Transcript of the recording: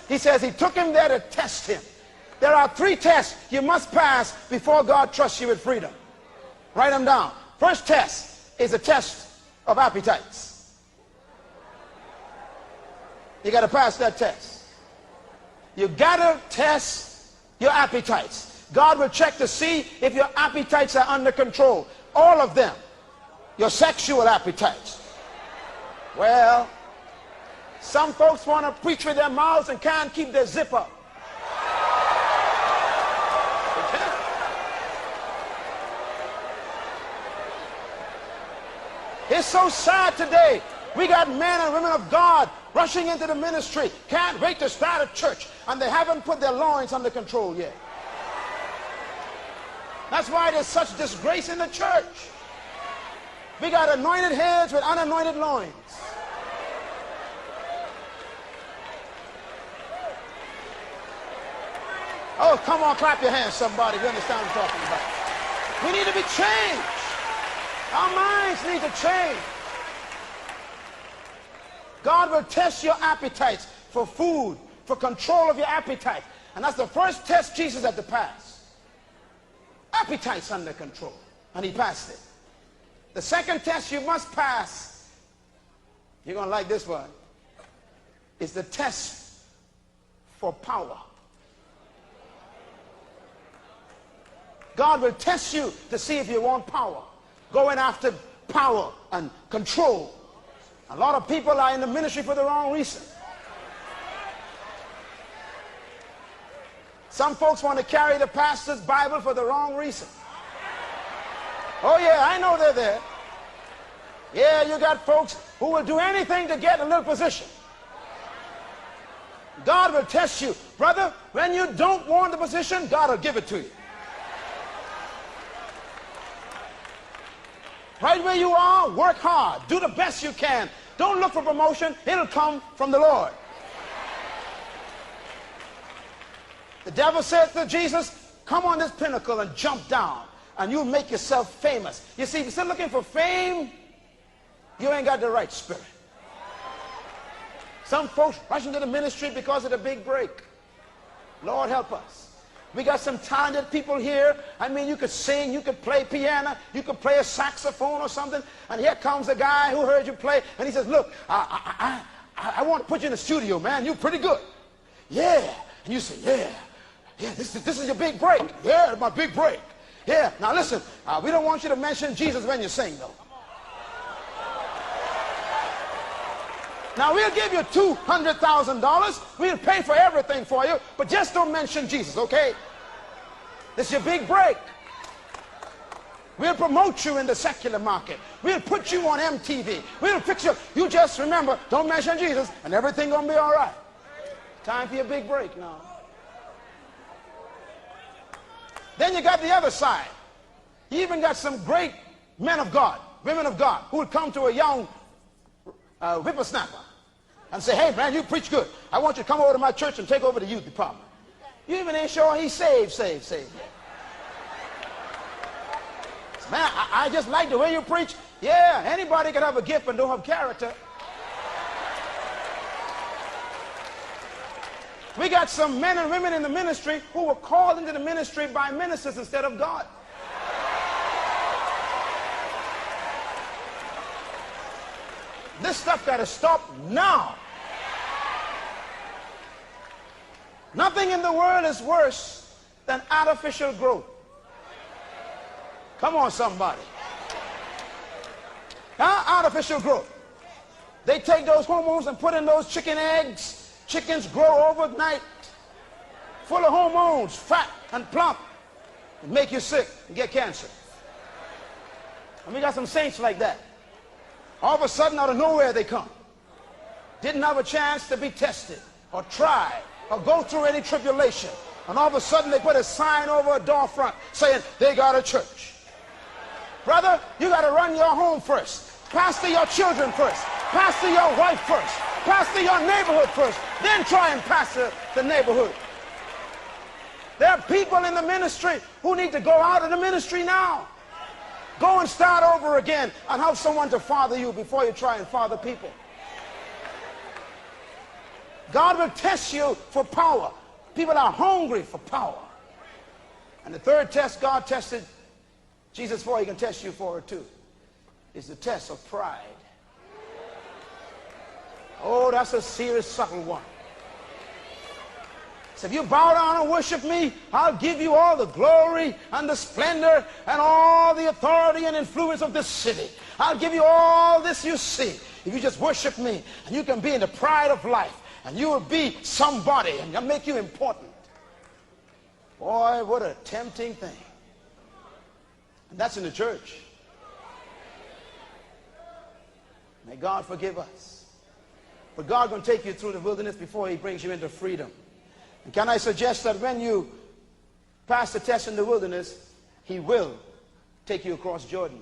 He says he took him there to test him. There are 3 tests you must pass before God trusts you with freedom. Write them down. First test is a test of appetites. You got to pass that test. You got to test your appetites. God will check to see if your appetites are under control. All of them. Your sexual appetites. Well, some folks want to preach with their mouths and can't keep their zip up. They can't. It's so sad today. We got men and women of God rushing into the ministry, can't wait to start a church, and they haven't put their loins under control yet. That's why there's such disgrace in the church. We got anointed heads with unanointed loins. Oh, come on, clap your hands, somebody, if you understand what I'm talking about. We need to be changed. Our minds need to change. God will test your appetites for food, for control of your appetite. And that's the first test Jesus had to pass. Appetites under control. And he passed it. The second test you must pass, you're going to like this one, is the test for power. God will test you to see if you want power. Going after power and control. A lot of people are in the ministry for the wrong reason. Some folks want to carry the pastor's Bible for the wrong reason. Oh yeah, I know they're there. Yeah, you got folks who will do anything to get a little position. God will test you. Brother, when you don't want the position, God will give it to you. Right where you are, work hard. Do the best you can. Don't look for promotion. It'll come from the Lord. The devil said to Jesus, come on this pinnacle and jump down, and you'll make yourself famous. You see, if you're still looking for fame, you ain't got the right spirit. Some folks rush into the ministry because of the big break. Lord help us. We got some talented people here. I mean, you could sing, you could play piano, you could play a saxophone or something. And here comes a guy who heard you play, and he says, look, I want to put you in the studio, man. You're pretty good. Yeah. And you say, yeah, this is your big break. Yeah, my big break. Yeah. Now listen, we don't want you to mention Jesus when you sing, though. Now, we'll give you $200,000. We'll pay for everything for you, but just don't mention Jesus, okay? This is your big break. We'll promote you in the secular market. We'll put you on MTV. We'll fix you. You just remember, don't mention Jesus, and everything gonna be all right. Time for your big break now. Then you got the other side. You even got some great men of God, women of God, who would come to a young whippersnapper and say, hey man, you preach good. I want you to come over to my church and take over the youth department. You even ain't sure he's saved. Man, I just like the way you preach. Yeah, anybody can have a gift and don't have character. We got some men and women in the ministry who were called into the ministry by ministers instead of God. This stuff got to stop now. Nothing in the world is worse than artificial growth. Come on, somebody. Artificial growth. They take those hormones and put in those chicken eggs. Chickens grow overnight, full of hormones, fat and plump, and make you sick and get cancer. And we got some saints like that. All of a sudden, out of nowhere they come. Didn't have a chance to be tested or tried or go through any tribulation. And all of a sudden they put a sign over a door front saying they got a church. Brother, you got to run your home first. Pastor your children first. Pastor your wife first. Pastor your neighborhood first. Then try and pastor the neighborhood. There are people in the ministry who need to go out of the ministry now. Go and start over again and have someone to father you before you try and father people. God will test you for power. People are hungry for power. And the third test God tested Jesus for, he can test you for it too, is the test of pride. Oh, that's a serious, subtle one. So if you bow down and worship me, I'll give you all the glory and the splendor and all the authority and influence of this city. I'll give you all this you see. If you just worship me, and you can be in the pride of life, and you will be somebody, and I'll make you important. Boy, what a tempting thing. And that's in the church. May God forgive us. But God's going to take you through the wilderness before he brings you into freedom. And can I suggest that when you pass the test in the wilderness, he will take you across Jordan.